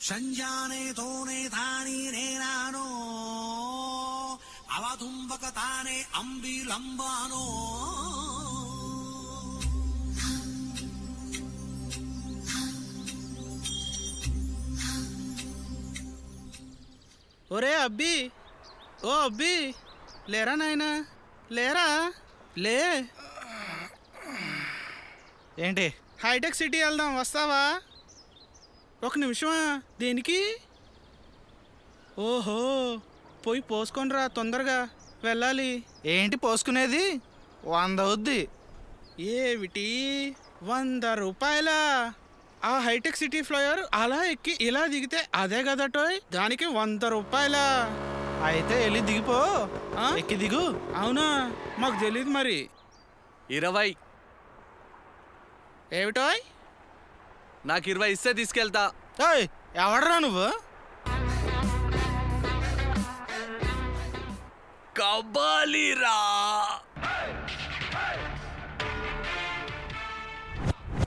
సంజానే తోనే తాని నేనానో అవతుంబక తానే అంబిలంబానో. ఒరే అబ్బి, ఓ అబ్బి, లేరా నాయనా, లేరా, లే. ఏంటి? హైటెక్ సిటీ వెళ్దాం, వస్తావా? ఒక నిమిషమా? దేనికి? ఓహో, పోయి పోసుకొనిరా తొందరగా, వెళ్ళాలి. ఏంటి పోసుకునేది? 100 అవుద్ది. ఏమిటి 100 రూపాయలా? ఆ హైటెక్ సిటీ ఫ్లైఓవర్ అలా ఎక్కి ఇలా దిగితే అదే కదా టోయ్, దానికి 100 రూపాయలా? అయితే వెళ్ళి దిగిపో. ఆ? ఎక్కి దిగు. అవునా, మాకు తెలీదు మరి. 20. ఏమిటోయ్? నాకు 20 ఇస్తే తీసుకెళ్తా. ఏయ్, ఎవడరా నువ్వు? కబాలిరా.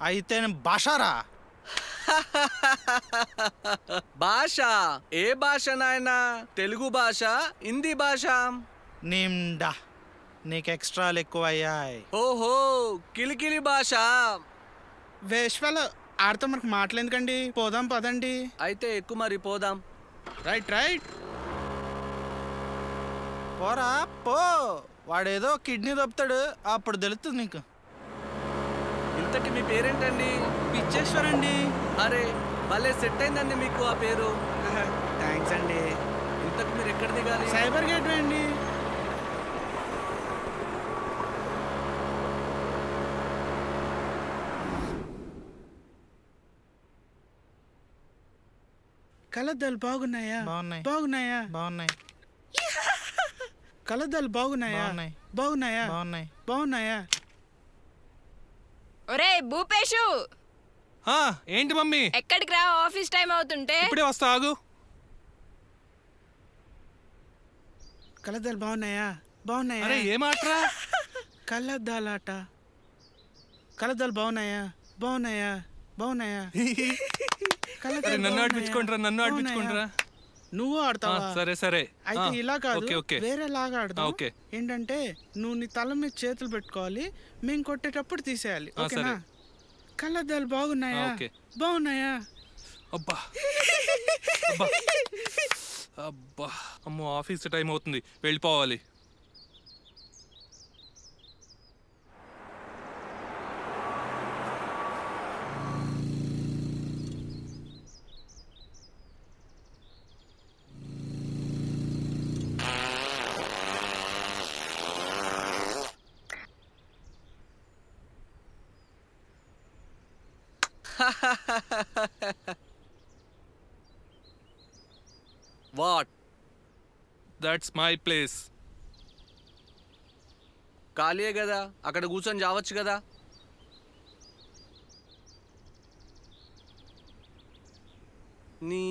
అయితే నేను భాషారా. భాష? ఏ భాష నాయనా? తెలుగు భాష, హిందీ భాష? నిండా నీకు ఎక్స్ట్రాలు ఎక్కువ అయ్యాయి. ఓహో, కిలికిలి భాష. వేష్వల్ ఆడితో మనకు మాటలేందుకండి, పోదాం పదండి. అయితే ఎక్కువ మరి పోదాం. Right right. పోరా పో, వాడేదో కిడ్నీ దొప్పుతాడు, అప్పుడు తెలుస్తుంది నీకు. ఇంతకి మీ పేరేంటండి? పిచ్చేశ్వరండి. అరే భలే సెట్ అయిందండి మీకు ఆ పేరు. థ్యాంక్స్ అండి. ఇంతకు మీరు ఎక్కడ దిగాలి? సైబర్ గేట్వే అండి. కలద్దాలు బాగున్నాయా? బాగున్నాయి. బాగున్నాయా? బాగున్నాయి. కలద్దాలు బాగున్నాయా? బాగున్నాయి. బాగున్నాయా? బాగున్నాయి. బాగున్నాయా? ఒరే భూపేషు, ఏంటి మమ్మీ? ఎక్కడికి రా, ఆఫీస్ టైం అవుతుంటే. ఇప్పుడే వస్తా, ఆగు. కలద్దాలు బాగున్నాయా? బాగున్నాయా? అరే ఏమాట్రా? కలద్దాలాట. కలద్దాలు బాగున్నాయా? బాగున్నాయా? బాగున్నాయా? అరే నన్ను ఆడిపించుకుంటారా, నన్ను ఆడిపించుకుంటారా? నువ్వు ఆడతావా? సరే సరే. అయితే ఇలా కాదు, ఓకే ఓకే వేరే లాగా ఆడదాం. ఓకే. ఏంటంటే నువ్వు నీ తల మీద చేతులు పెట్టుకోవాలి, మేము కొట్టేటప్పుడు తీసేయాలి. ఓకేనా? కళ్ళద్దాలు బాగున్నాయా? ఓకే. బాగున్నాయా? అబ్బా అబ్బా అబ్బా, అమ్మో ఆఫీస్ టైం అవుతుంది, వెళ్ళిపోవాలి. వాట్? That's my place. ఖాళీయే కదా, అక్కడ కూర్చొని చావచ్చు కదా. నీ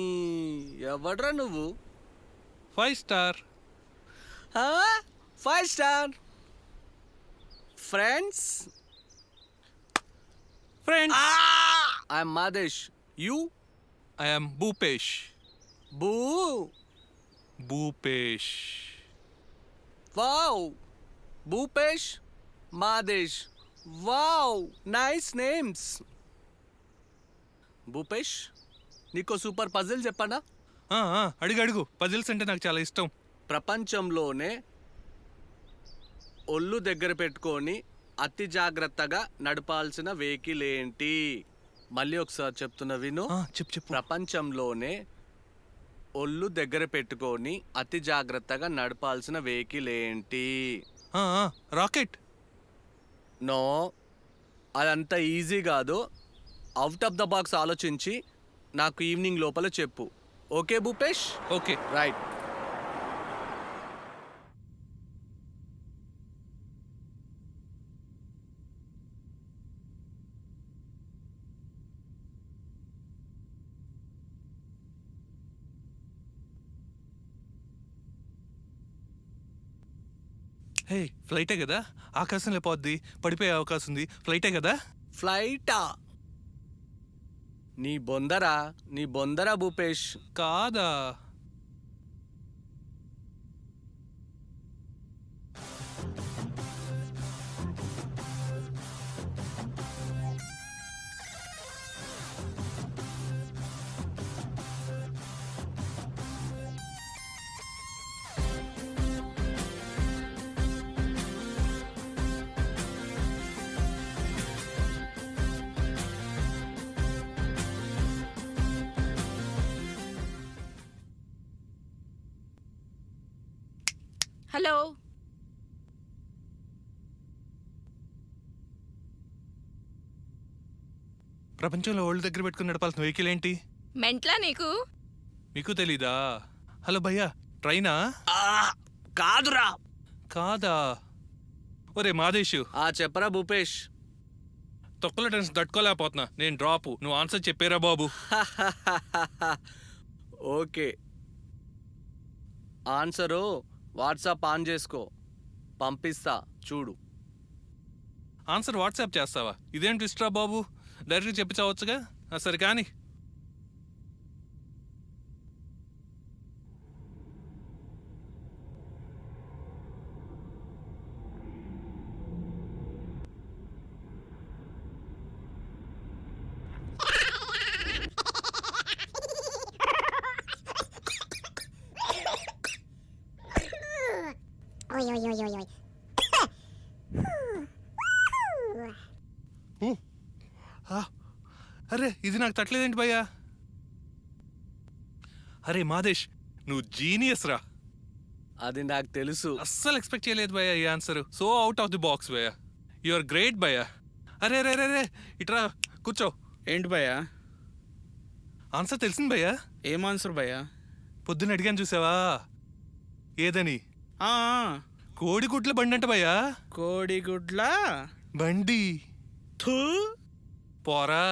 ఎవడ్రా నువ్వు? 5 star. 5 star friends. Friends. I'm Madesh. You? I am Bhupesh. బూ. Bhupesh. Wow. Bhupesh, Madesh. Wow, nice names. Bhupesh, నీకో సూపర్ పజిల్ చెప్పనా? అడుగు అడుగు, పజిల్స్ అంటే నాకు చాలా ఇష్టం. ప్రపంచంలోనే ఒళ్ళు దగ్గర పెట్టుకొని అతి జాగ్రత్తగా నడపాల్సిన వెహికల్ ఏంటి? మళ్ళీ ఒకసారి చెప్తున్నా విను. చెప్పు చెప్పు. ప్రపంచంలోనే ఒళ్ళు దగ్గర పెట్టుకొని అతి జాగ్రత్తగా నడపాల్సిన వెహికల్ ఏంటి? రాకెట్. నో, అదంత ఈజీ కాదు. అవుట్ ఆఫ్ ద బాక్స్ ఆలోచించి నాకు ఈవినింగ్ లోపల చెప్పు. ఓకే భూపేష్? ఓకే. రైట్. హే, ఫ్లైటే కదా, ఆకాశంలో పోద్ది, పడిపోయే అవకాశం ఉంది. ఫ్లైటే కదా. ఫ్లైటా? నీ బొందరా భూపేష్. కాదా? హలో. ప్రపంచంలో ఓల్డ్ దగ్గర పెట్టుకుని నడపాల్సిన వెహికల్ ఏంటి? మెంట్లా నీకు? మీకు తెలీదా? హలో భయ్యా, ట్రైనా? కాదురా. కాదా? ఒరే మాదేశు, చెప్పరా భూపేష్. తొక్కల టెన్షన్ తట్టుకోలేకపోతున్నా. నేను డ్రాపు, నువ్వు ఆన్సర్ చెప్పేరా బాబు. ఓకే, ఆన్సరు వాట్సాప్ ఆన్ చేసుకో, పంపిస్తా చూడు. ఆన్సర్ వాట్సాప్ చేస్తావా? ఇదేం ట్విస్ట్రా బాబు, డైరెక్ట్గా చెప్పి చావచ్చుగా. సరే కానీ. Oi, oi, oi, oi, oi. అరే ఇది నాకు తట్టలేదేంటి భయ్యా? అరే మాదేశ్, నువ్వు జీనియస్ రా. అది నాకు తెలుసు. అస్సలు ఎక్స్పెక్ట్ చేయలేదు భయ్యా ఈ answer. So out of the box భయ్యా. యు ఆర్ గ్రేట్ భయ్యా. అరే రే రే రే ఇట్రా కూర్చో. ఏంటి భయ్యా? ఆన్సర్ తెలిసింది భయ్యా. ఏం ఆన్సర్ భయ్యా? పొద్దున్న అడిగాను చూసావా ఏదని? ఆ, కోడిగుడ్ల బండి అంట భయ్యా. కోడిగుడ్ల బండి థూ పోరా.